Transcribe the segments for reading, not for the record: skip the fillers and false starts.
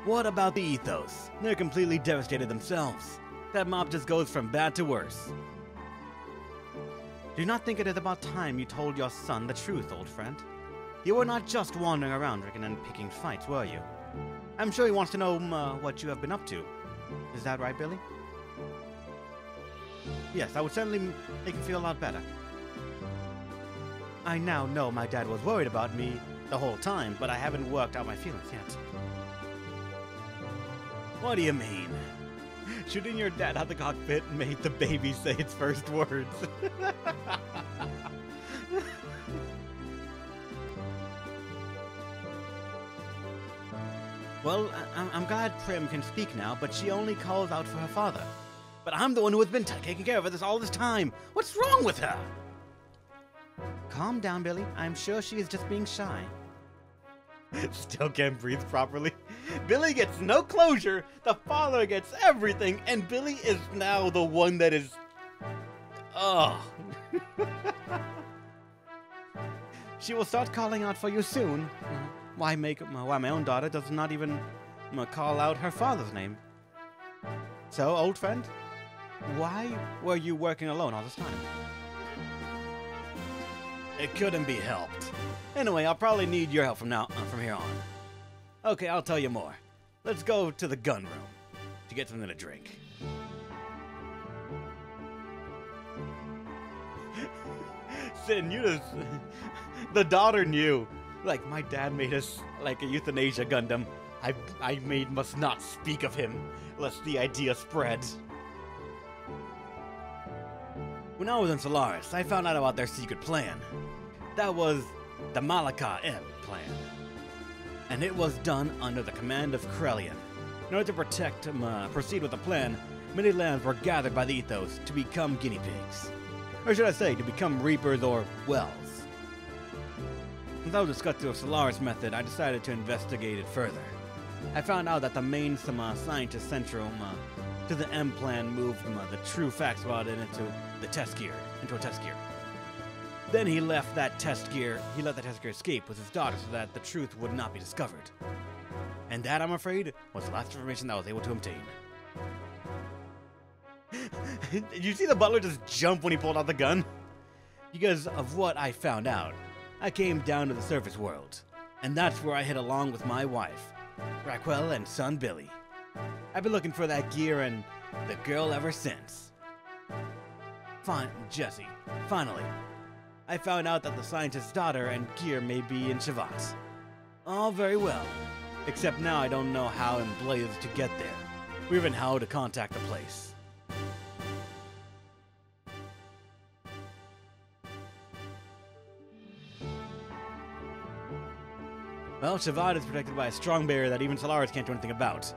What about the ethos? They're completely devastated themselves. That mob just goes from bad to worse. Do you not think it is about time you told your son the truth, old friend? You were not just wandering around drinking and picking fights, were you? I'm sure he wants to know what you have been up to. Is that right, Billy? Yes, I would certainly make him feel a lot better. I now know my dad was worried about me the whole time, but I haven't worked out my feelings yet. What do you mean? Shooting your dad out the cockpit made the baby say its first words. Well, I'm glad Prim can speak now, but she only calls out for her father. But I'm the one who has been taking care of this all this time. What's wrong with her? Calm down, Billy. I'm sure she is just being shy. Still can't breathe properly. Billy gets no closure, the father gets everything, and Billy is now the one that is... Ugh. She will start calling out for you soon. Why my own daughter does not even call out her father's name? So, old friend, why were you working alone all this time? It couldn't be helped. Anyway, I'll probably need your help from here on. Okay, I'll tell you more. Let's go to the gun room to get something to drink. Sin, you just... The daughter knew. Like, my dad made us like a euthanasia Gundam. I must not speak of him, lest the idea spread. When I was in Solaris, I found out about their secret plan. That was the Malaka M plan. And it was done under the command of Krellian. In order to proceed with the plan, many lands were gathered by the ethos to become guinea pigs. Or should I say, to become reapers or wells. Since I was discussing the Solaris method, I decided to investigate it further. I found out that the main scientist central to the M plan moved the true facts about it into a test gear. Then he let that test gear escape with his daughter so that the truth would not be discovered. And that, I'm afraid, was the last information that I was able to obtain. Did you see the butler just jump when he pulled out the gun? Because of what I found out, I came down to the surface world, and that's where I hid along with my wife, Raquel, and son Billy. I've been looking for that gear and the girl ever since. Jesse, finally, I found out that the scientist's daughter and gear may be in Shavat. All very well, except now I don't know how in blazes to get there, or even how to contact the place. Well, Shavat is protected by a strong barrier that even Solaris can't do anything about.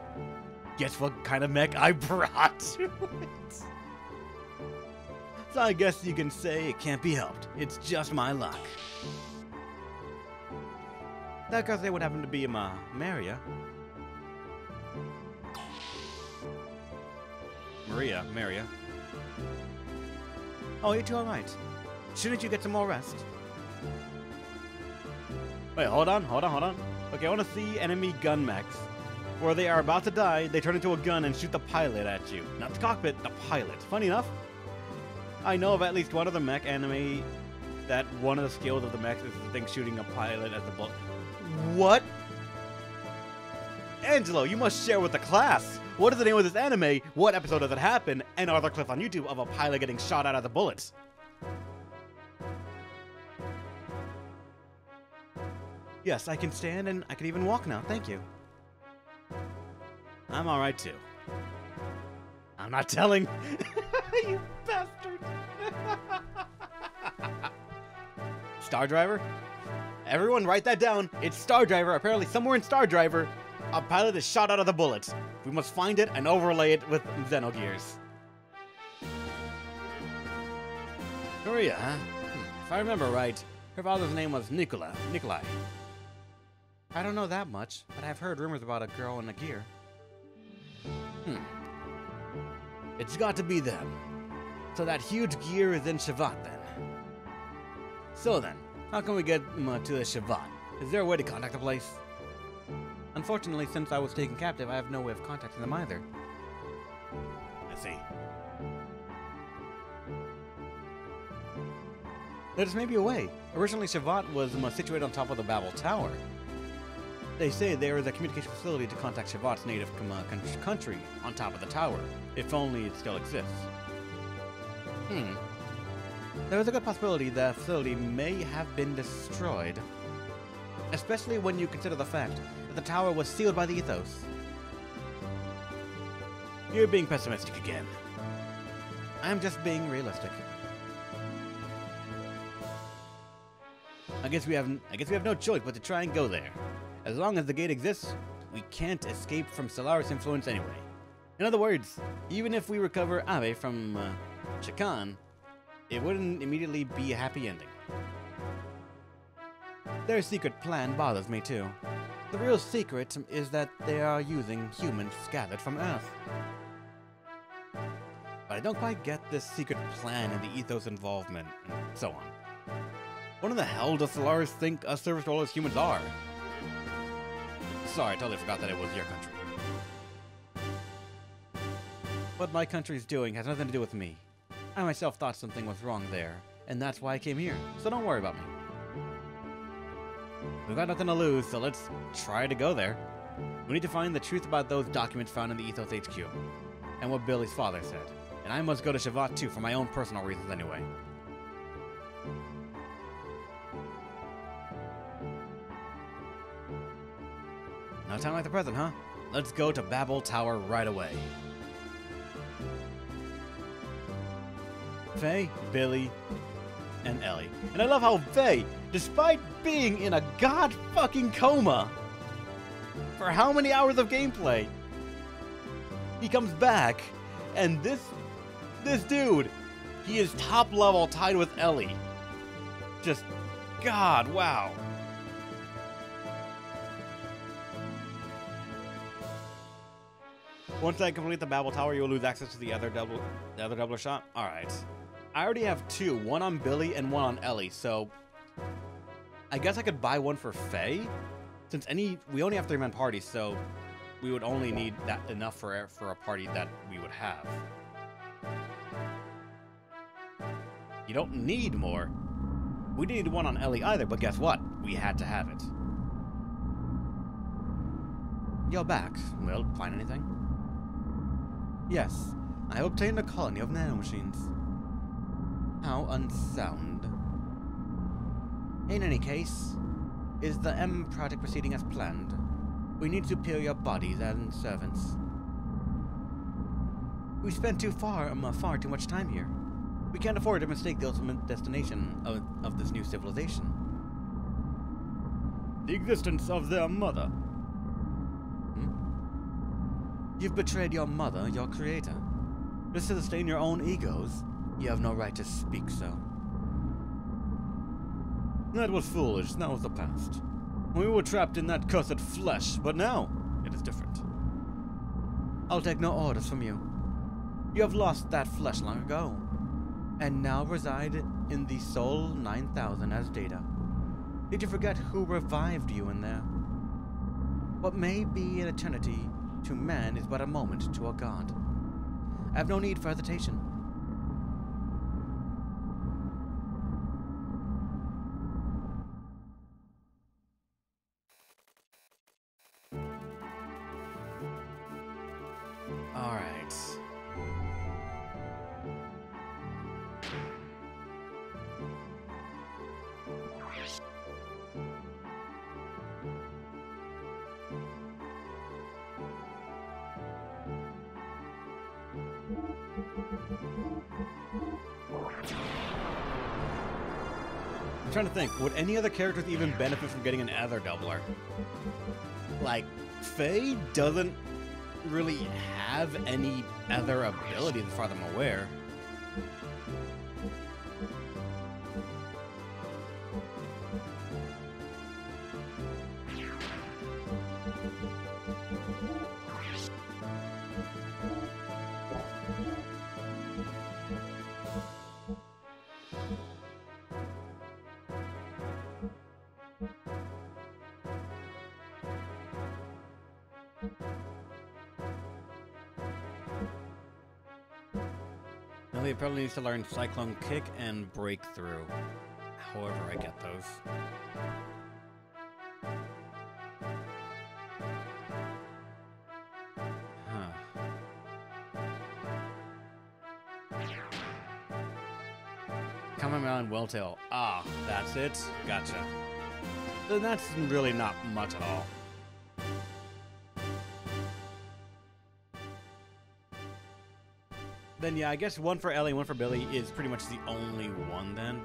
Guess what kind of mech I brought to it? So I guess you can say it can't be helped. It's just my luck. That girl say what happened to be Maria. Maria. Oh, you're too alright. Shouldn't you get some more rest? Wait, hold on. Okay, I want to see enemy gun mechs. Where they are about to die, they turn into a gun and shoot the pilot at you. Not the cockpit, the pilot. Funny enough, I know of at least one other mech anime that one of the skills of the mech is the thing shooting a pilot as the bullet. What? Angelo, you must share with the class. What is the name of this anime? What episode does it happen? And are there clips on YouTube of a pilot getting shot out of the bullets? Yes, I can stand and I can even walk now. Thank you. I'm alright too. I'm not telling. You bastard. Star Driver? Everyone write that down. It's Star Driver. Apparently somewhere in Star Driver, a pilot is shot out of the bullet. We must find it and overlay it with Xenogears. Korea, huh? If I remember right, her father's name was Nikolai. I don't know that much, but I've heard rumors about a girl in a gear. It's got to be them. So that huge gear is in Shavat then. So then, how can we get to the Shavat? Is there a way to contact the place? Unfortunately, since I was taken captive, I have no way of contacting them either. I see. There's maybe a way. Originally, Shavat was situated on top of the Babel Tower. They say there is a communication facility to contact Shavat's native country on top of the tower, if only it still exists. There is a good possibility the facility may have been destroyed, especially when you consider the fact that the tower was sealed by the Ethos. You're being pessimistic again. I'm just being realistic. I guess we have no choice but to try and go there. As long as the gate exists, we can't escape from Stellaris influence anyway. In other words, even if we recover Abe from Shakan, it wouldn't immediately be a happy ending. Their secret plan bothers me too. The real secret is that they are using humans gathered from Earth. But I don't quite get this secret plan and the Ethos involvement, and so on. What in the hell does Stellaris think us service rollers humans are? Sorry, I totally forgot that it was your country. What my country's doing has nothing to do with me. I myself thought something was wrong there, and that's why I came here, so don't worry about me. We've got nothing to lose, so let's try to go there. We need to find the truth about those documents found in the Ethos HQ, and what Billy's father said. And I must go to Shavat too, for my own personal reasons anyway. No time like the present, huh? Let's go to Babel Tower right away. Faye, Billy, and Elly. And I love how Faye, despite being in a god-fucking coma for how many hours of gameplay, he comes back, and this dude, he is top level tied with Elly. Just, God, wow. Once I complete the Babel Tower, you will lose access to the other doubler shop. Alright. I already have two, one on Billy and one on Elly, so I guess I could buy one for Faye. Since we only have 3-man parties, so we would only need that enough for a party that we would have. You don't need more. We didn't need one on Elly either, but guess what? We had to have it. You're back. Well, find anything? Yes, I obtained a colony of nanomachines. How unsound. In any case, is the M project proceeding as planned? We need superior bodies and servants. We spent far too much time here. We can't afford to mistake the ultimate destination of this new civilization. The existence of their mother. You've betrayed your mother, your creator. Just to sustain your own egos, you have no right to speak so. That was foolish, that was the past. We were trapped in that cursed flesh, but now it is different. I'll take no orders from you. You have lost that flesh long ago, and now reside in the Soul 9000 as data. Did you forget who revived you in there? What may be an eternity to man is but a moment to a god. I have no need for hesitation. Alright. I'm trying to think, would any other characters even benefit from getting an Ether doubler? Like, Faye doesn't really have any other abilities as far as I'm aware. Elly apparently needs to learn Cyclone Kick and Breakthrough. However I get those. Coming around Welltail. Ah, that's it? Gotcha. Then that's really not much at all. Then yeah, I guess one for Elly and one for Billy is pretty much the only one then.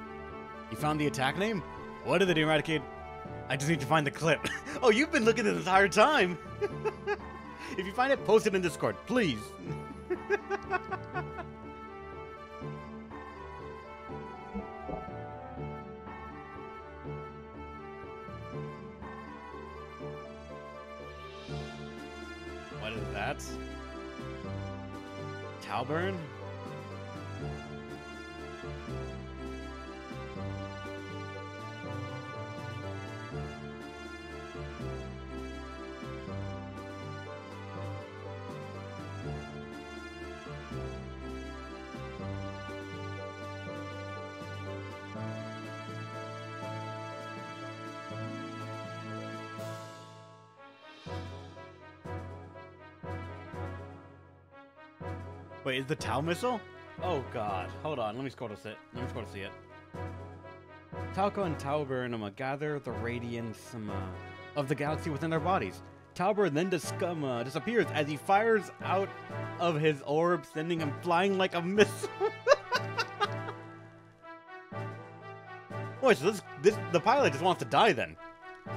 You found the attack name? What did they do, Eradicate? I just need to find the clip. Oh, you've been looking this entire time! If you find it, post it in Discord, please. What is that? Talburn? Wait, is the Tau missile? Oh god, hold on, let me scroll to see it. Talco and Talburn gather the radiance of the galaxy within their bodies. Talburn then disappears as he fires out of his orb, sending him flying like a missile. Wait, so the pilot just wants to die then?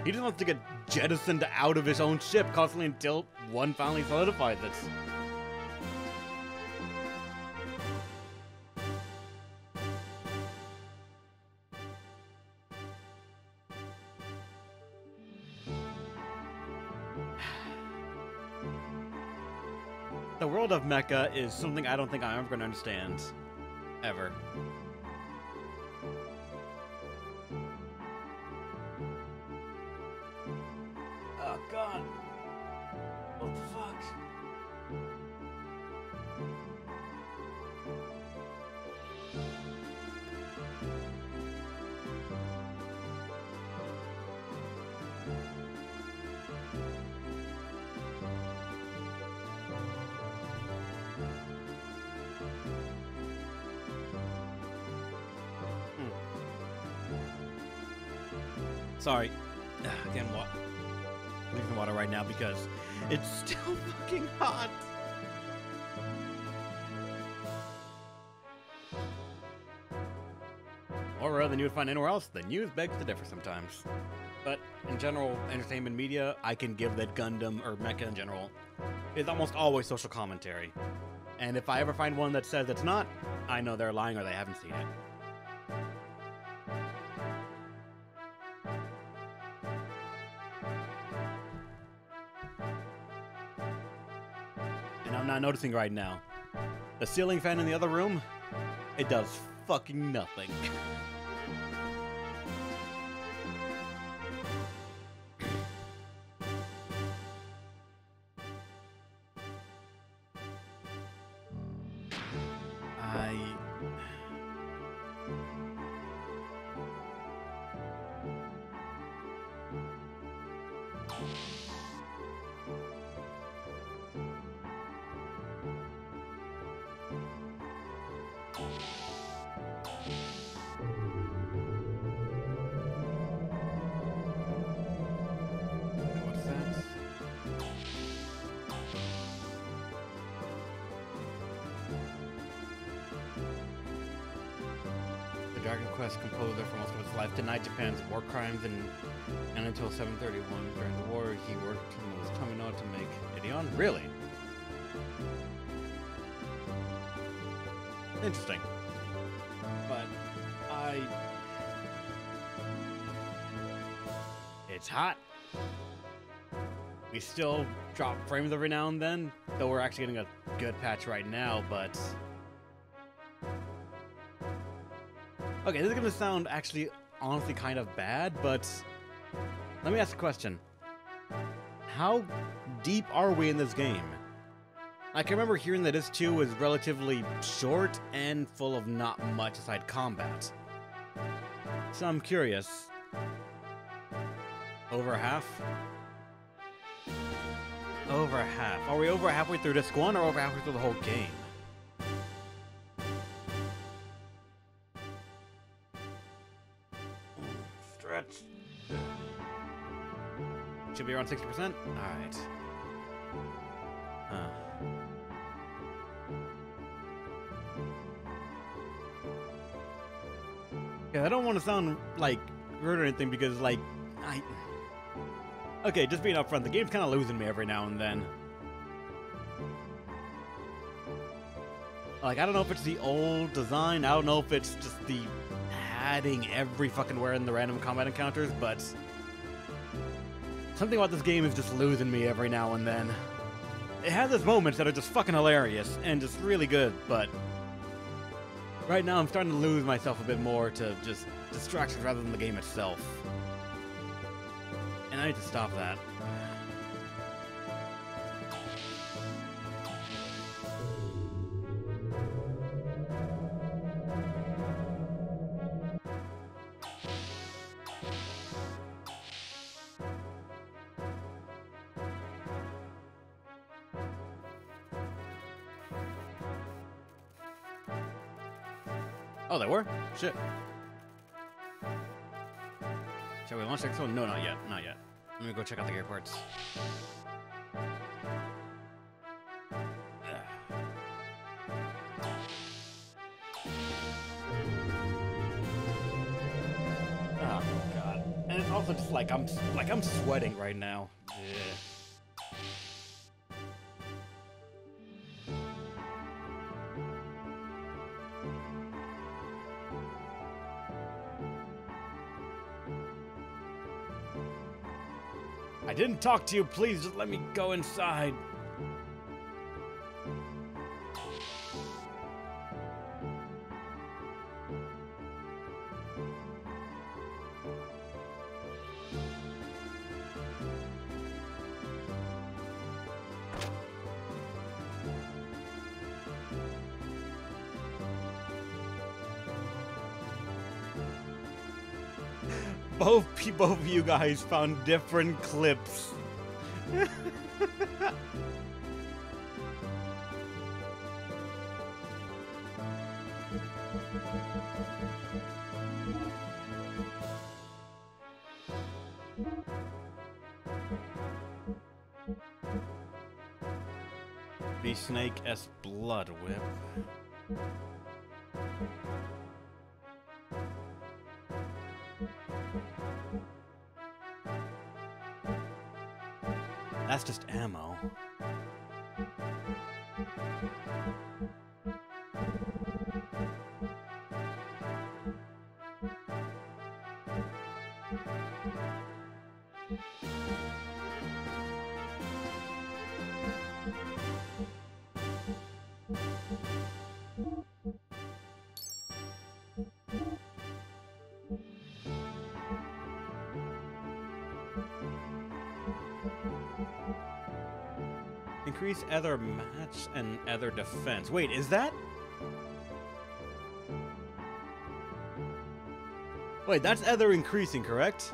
He just wants to get jettisoned out of his own ship constantly until one finally solidifies it. The world of Mecha is something I don't think I'm ever going to understand. Ever. Oh god. What the fuck? Sorry. Again, what? I'm drinking water right now because it's still fucking hot. Or rather than you would find anywhere else, the news begs to differ sometimes. But in general, entertainment media, I can give that Gundam, or Mecha in general, is almost always social commentary. And if I ever find one that says it's not, I know they're lying or they haven't seen it. I'm not noticing right now. The ceiling fan in the other room, it does fucking nothing. Dragon Quest composer for most of his life denied Japan's war crimes and until 731 during the war he worked with Tomino to make Ideon. Really? Interesting. But it's hot. We still drop frames every now and then, though we're actually getting a good patch right now, but okay, this is gonna sound actually honestly kind of bad, but let me ask a question. How deep are we in this game? I can remember hearing that this too was relatively short and full of not much aside combat. So I'm curious. Over half? Over half. Are we over halfway through this one or over halfway through the whole game? Stretch. Should be around 60%? Alright. Yeah, I don't want to sound like rude or anything because, like, okay, just being upfront, the game's kind of losing me every now and then. Like, I don't know if it's the old design, I don't know if it's just the adding every fucking where in the random combat encounters, but something about this game is just losing me every now and then. It has its moments that are just fucking hilarious and just really good, but right now I'm starting to lose myself a bit more to just distractions rather than the game itself. And I need to stop that. Oh, they were? Shit. Shall we launch next one? No, not yet. Not yet. Let me go check out the gear parts. Oh god. And it's also just like I'm sweating right now. Yeah. I didn't talk to you, please just let me go inside. Both of you guys found different clips. The Snake S Blood Whip. That's just ammo. Increase other match and other defense. Wait, is that? Wait, that's other increasing, correct?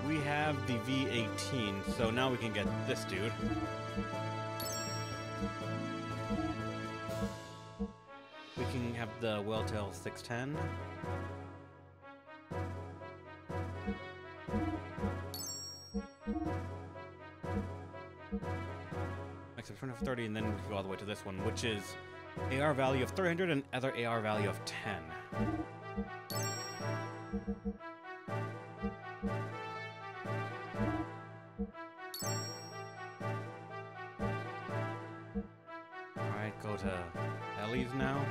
We have the V18, so now we can get this dude. We can have the Welltail 610. Max of 30, and then we can go all the way to this one, which is AR value of 300 and other AR value of 10. Alright, go go to Elly's now.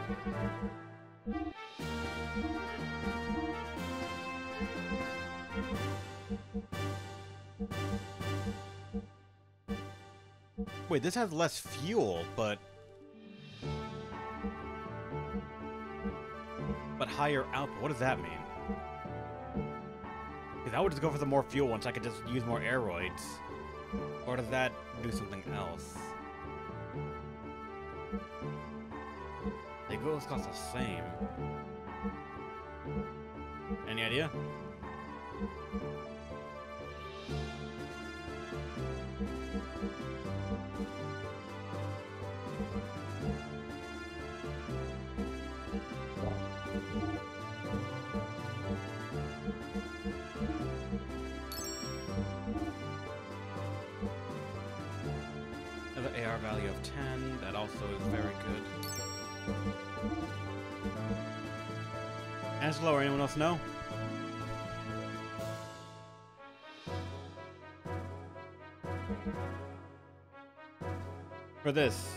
Wait, this has less fuel, but higher output. What does that mean? Because I would just go for the more fuel once I could just use more aeroids. Or does that do something else? They both cost the same. Any idea? Another AR value of 10. That also is very good. Angelo or anyone else know? For this,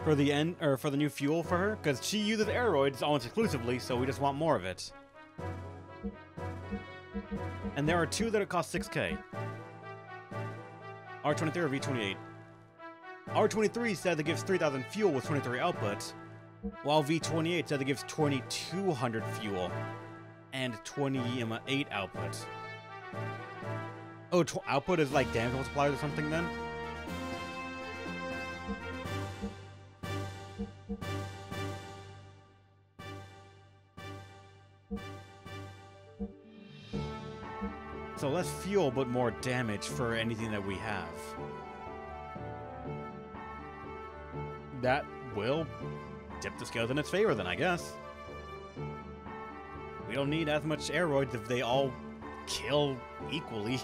for the new fuel for her, because she uses aeroids almost exclusively, so we just want more of it. And there are two that cost 6K. R23 or V28. R23 said it gives 3,000 fuel with 23 output, while V28 said it gives 2,200 fuel and 28 output. Oh, output is like damage multipliers or something then? So less fuel, but more damage for anything that we have. That will tip the scales in its favor then, I guess. We don't need as much aeroids if they all kill equally.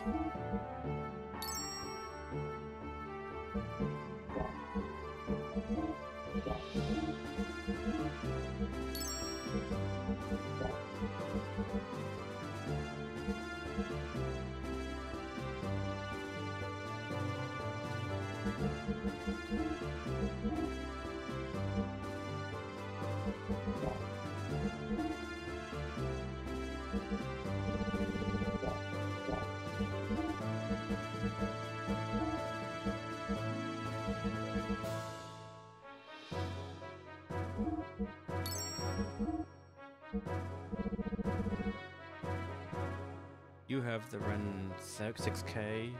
You have the Ren 6K.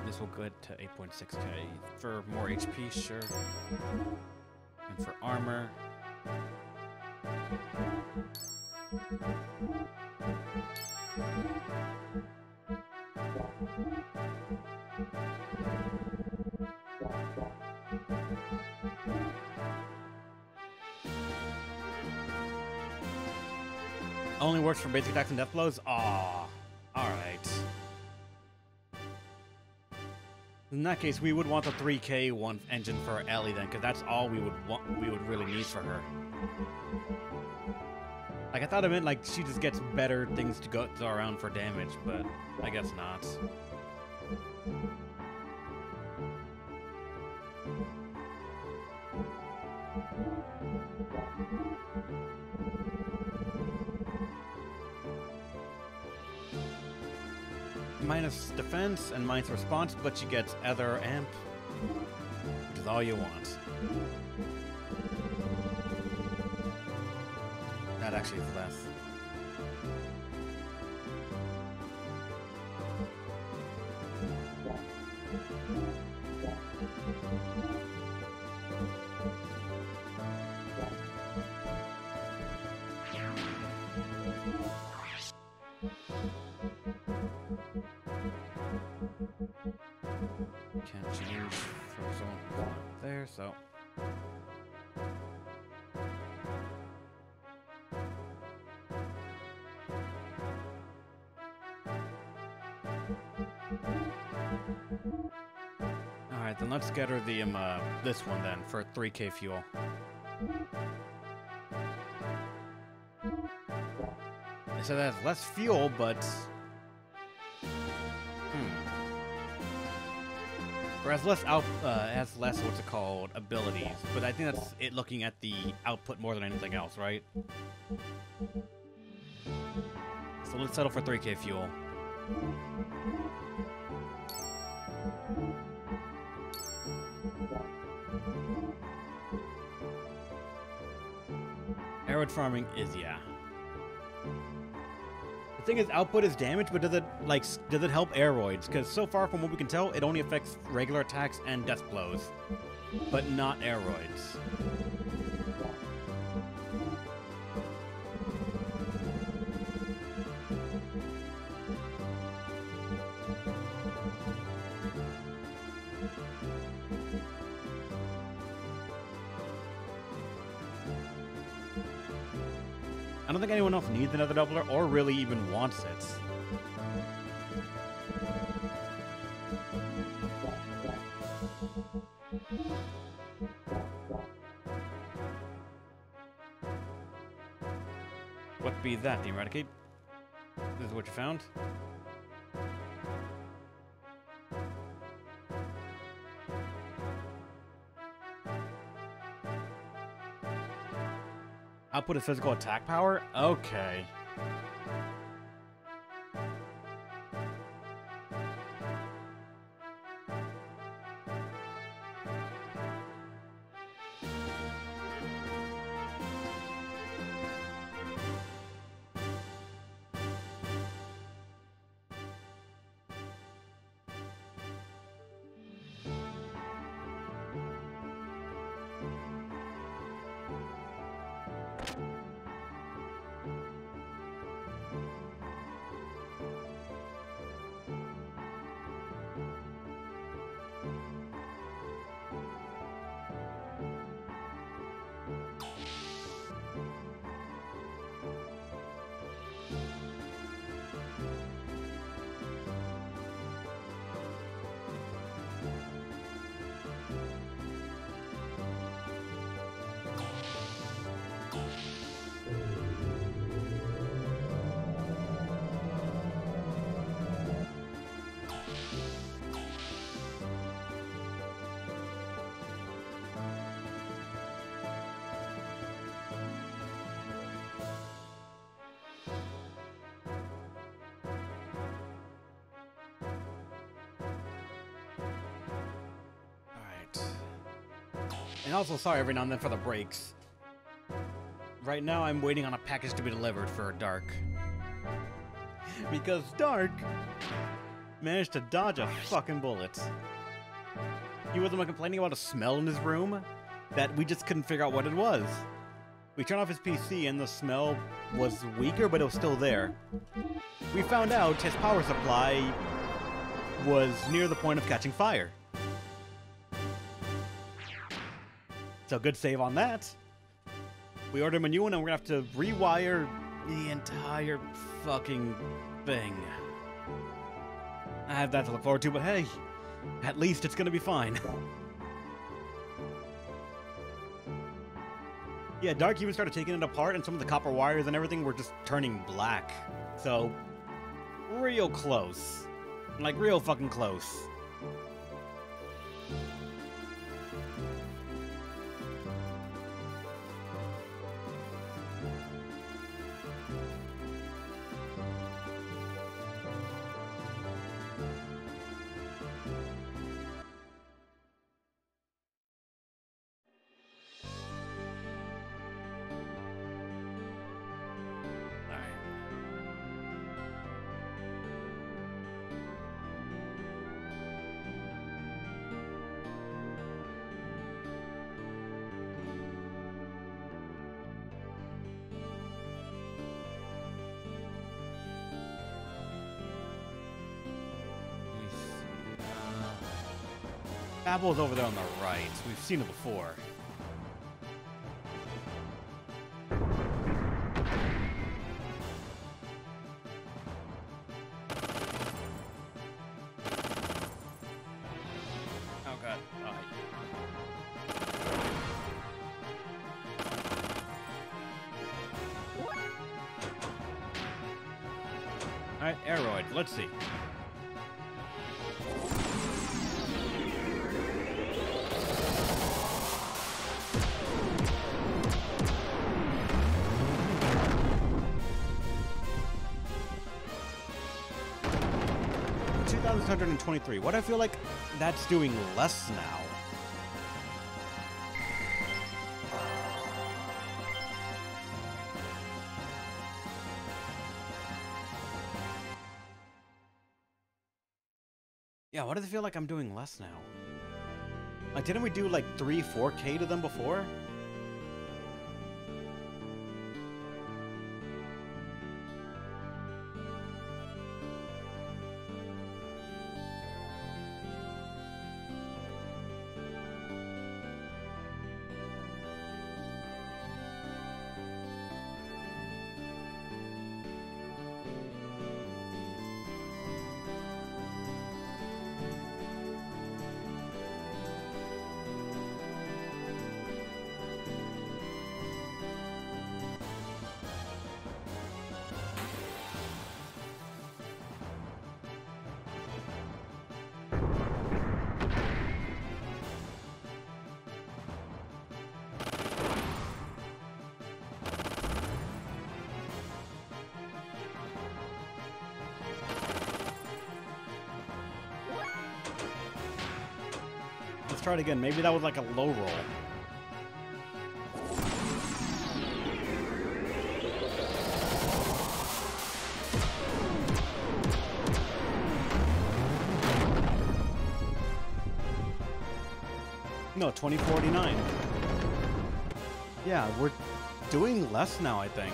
This will go to 8.6K. For more HP, sure. And for armor. Only works for basic attacks and death blows? Aww. Alright. In that case, we would want the 3K one engine for Elly then, because that's all we would really need for her. Like, I thought it meant like she just gets better things to go around for damage, but I guess not. Minus defense and minus response, but she gets Ether Amp, which is all you want. That actually is less. Can't change from zone there, so. Alright, then let's get her the this one then for 3K fuel. They said that has less fuel, but Or has less what's it called, abilities. But I think that's it looking at the output more than anything else, right? So let's settle for 3K fuel. Aeroid farming is, yeah. The thing is, output is damage, but does it help aeroids? Because so far, from what we can tell, it only affects regular attacks and death blows, but not aeroids. I don't think anyone else needs another doubler or really even wants it. What be that, the Eradicate? This is what you found? Output of physical attack power? Okay. And also sorry every now and then for the breaks. Right now I'm waiting on a package to be delivered for Dark. Because Dark managed to dodge a fucking bullet. He was the one complaining about a smell in his room that we just couldn't figure out what it was. We turned off his PC and the smell was weaker, but it was still there. We found out his power supply was near the point of catching fire. So good save on that. We ordered him a new one and we're gonna have to rewire the entire fucking thing. I have that to look forward to, but hey, at least it's gonna be fine. Yeah, Dark even started taking it apart and some of the copper wires and everything were just turning black. So, real close. Like, real fucking close. Apple's over there on the right. We've seen it before. Oh god. Alright, aeroid. Let's see. 323. What do I feel like that's doing less now? Yeah, what does it feel like I'm doing less now? Like, didn't we do like 3-4K to them before? Let's try it again. Maybe that was like a low roll. No, 2049. Yeah, we're doing less now, I think.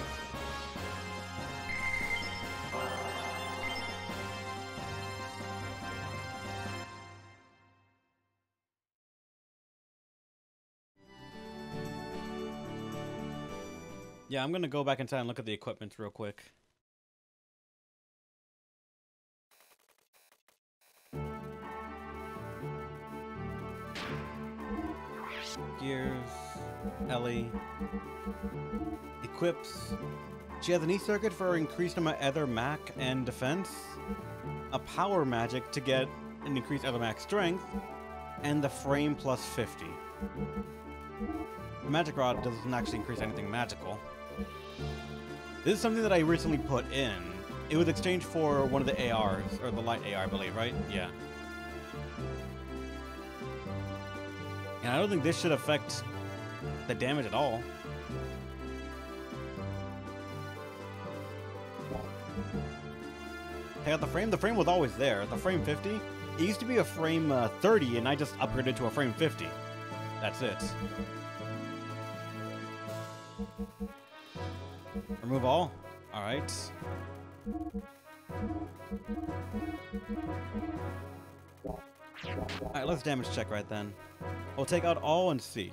Yeah, I'm gonna go back inside and look at the equipment real quick. Gears, Elly, equips. She has an E-circuit for increased other Mac and defense, a power magic to get an increased other Mac strength, and the frame plus 50. The magic rod doesn't actually increase anything magical. This is something that I recently put in. It was exchanged for one of the ARs, or the light AR, I believe, right? Yeah. And I don't think this should affect the damage at all. Check out the frame. The frame was always there. The frame 50. It used to be a frame 30, and I just upgraded to a frame 50. That's it. Remove all? Alright. Alright, let's damage check right then. We'll take out all and see.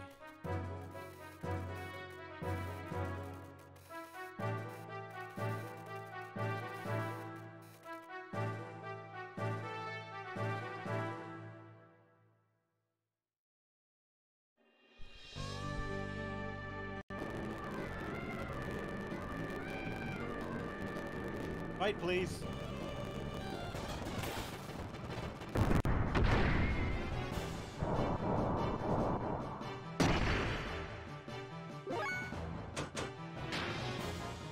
Fight, please.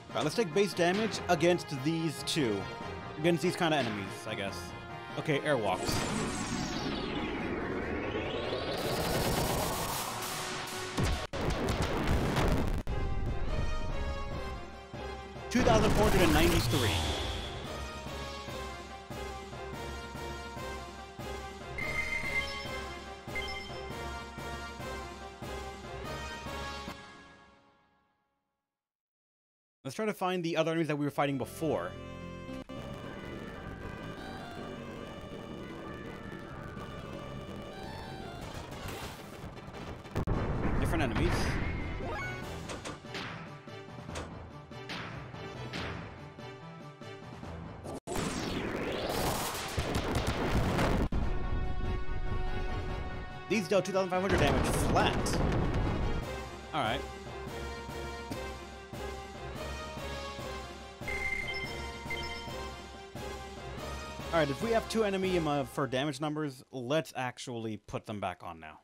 Alright, let's take base damage against these two. Against these kind of enemies, I guess. Okay, airwalks. $2,493. Let's try to find the other enemies that we were fighting before. Different enemies. These dealt 2,500 damage flat. Alright. Alright, if we have two enemy for damage numbers, let's actually put them back on now.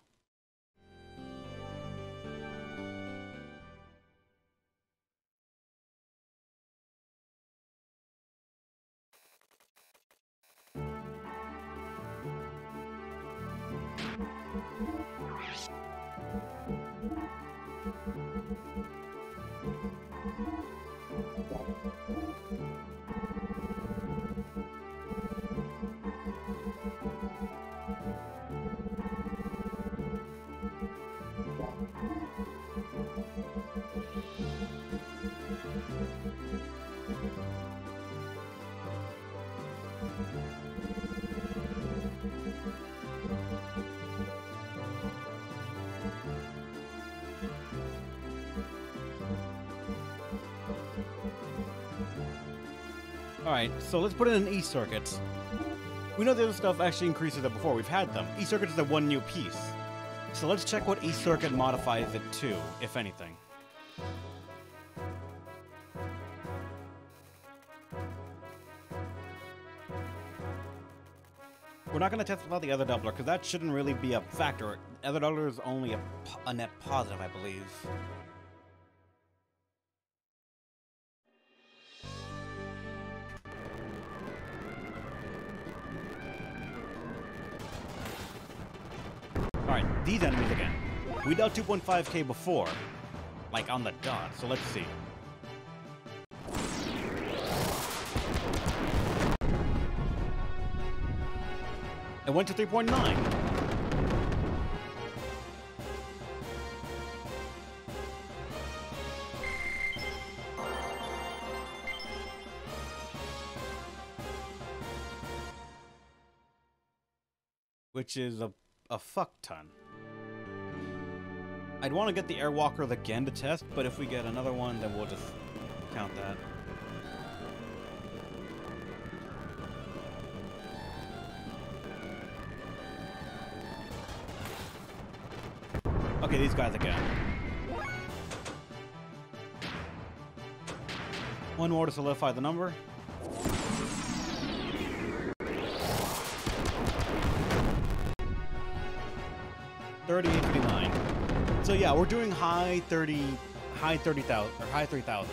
Alright, so let's put in an E-circuit. We know the other stuff actually increases it before. We've had them. E-circuit is the one new piece. So let's check what E-circuit modifies it to, if anything. We're not going to test without the other doubler, because that shouldn't really be a factor. The other doubler is only a net positive, I believe. Alright, these enemies again. We dealt 2.5k before, like on the dot, so let's see. It went to 3.9. Which is a fuck ton. I'd want to get the Airwalkers again to test, but if we get another one, then we'll just count that. Okay, these guys again. One more to solidify the number. $38.59. So yeah, we're doing high 30,000 or high 3,000s.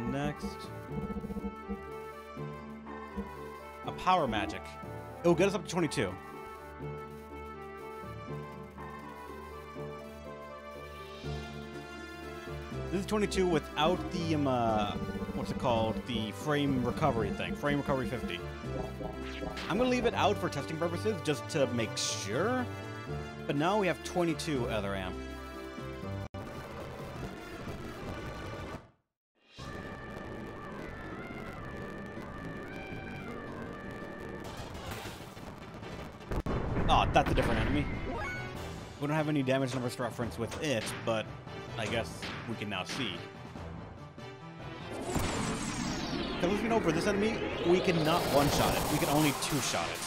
Next, a power magic. It will get us up to 22. This is 22 without the what's it called? The frame recovery thing. Frame recovery 50. I'm gonna leave it out for testing purposes just to make sure. But now we have 22 other amp. Oh, that's a different enemy. We don't have any damage numbers to reference with it, but I guess we can now see. Because we know for this enemy, we cannot one-shot it. We can only two-shot it.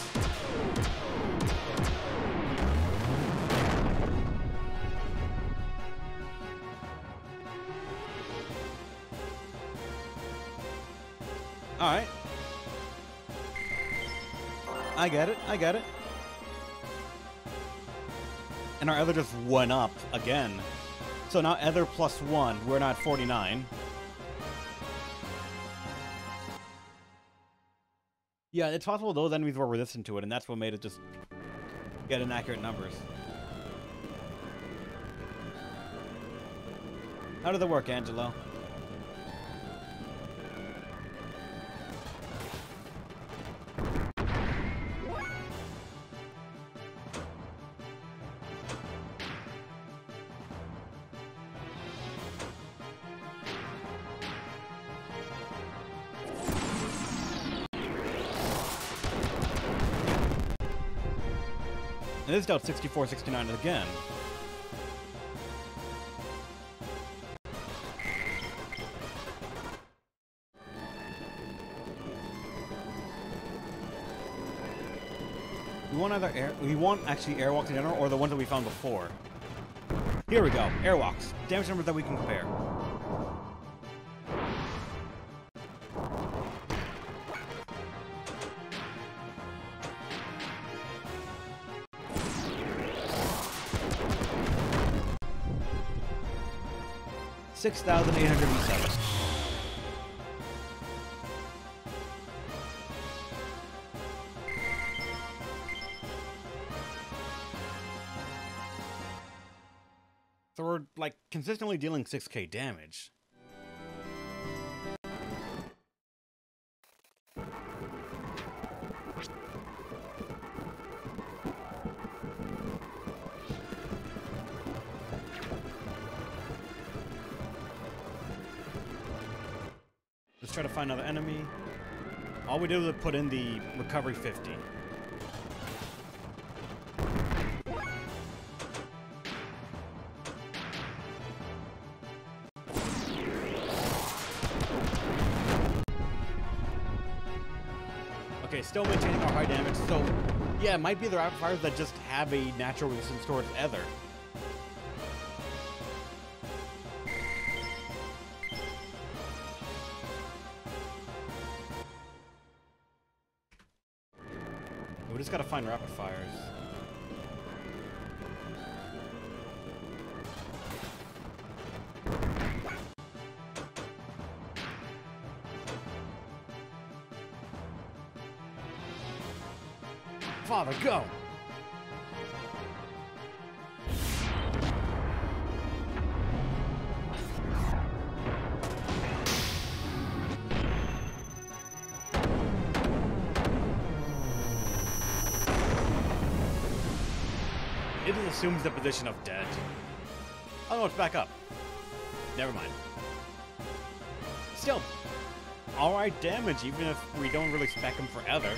Alright. I get it, I get it. And our other just went up again. So now other +1, we're not 49. Yeah, it's possible those enemies were resistant to it, and that's what made it just get inaccurate numbers. How did that work, Angelo? And this dealt 64-69 again. We want actually airwalks in general, or the ones that we found before. Here we go, airwalks. Damage numbers that we can compare. 6,807. So we're, like, consistently dealing 6k damage. Let's try to find another enemy. All we did was put in the recovery 50. Okay, still maintaining our high damage, so yeah, it might be the rapid fires that just have a natural resistance towards ether. We just gotta find rapid fires. Father, go! It assumes the position of dead. Oh no, it's back up. Never mind. Still, alright damage, even if we don't really spec him for ether.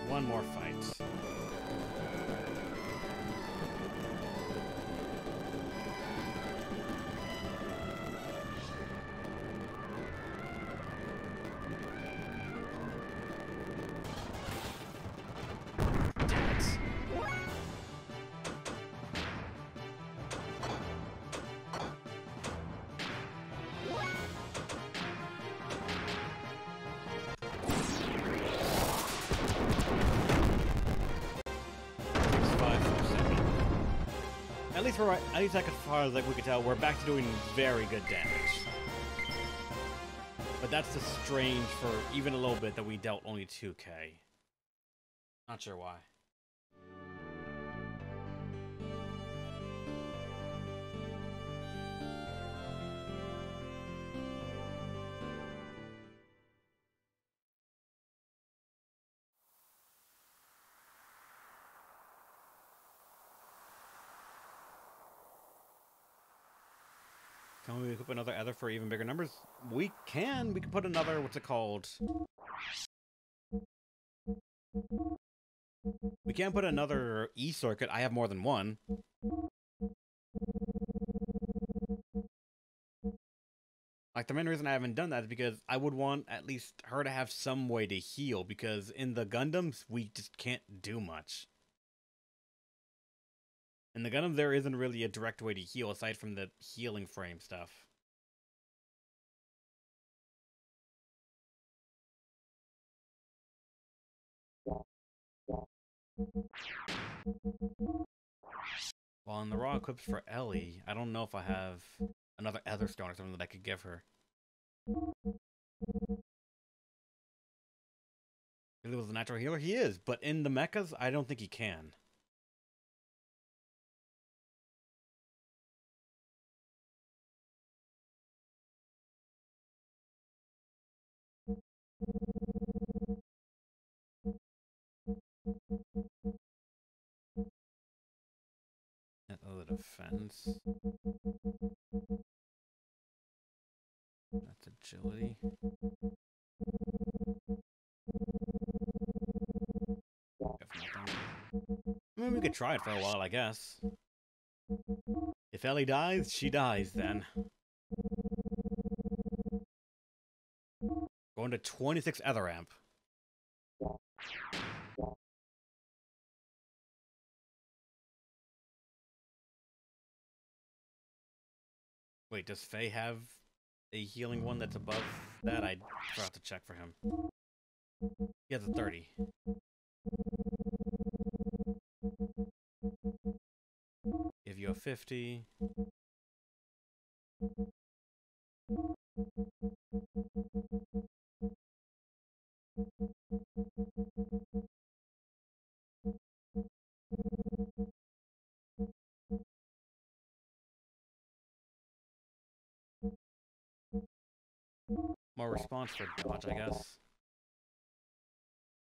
One more fight. Damn it. At least as far as we could tell, we're back to doing very good damage. But that's just strange for even a little bit that we dealt only 2k. Not sure why. Can we put another ether for even bigger numbers? We can. We can put another, what's it called? We can put another E circuit. I have more than one. Like, the main reason I haven't done that is because I would want at least her to have some way to heal, because in the Gundams, we just can't do much. In the Gundam, there isn't really a direct way to heal aside from the healing frame stuff. Well, in the raw equips for Elly, I don't know if I have another Ether Stone or something that I could give her. If he was a natural healer, he is, but in the mechas, I don't think he can. Oh, the defense. That's agility. If nothing. I mean, we could try it for a while, I guess. If Elly dies, she dies then. Going to 26 Ether Amp. Wait, does Faye have a healing one that's above that? I forgot to check for him. He has a 30. Give you a 50. More response for dodge, I guess.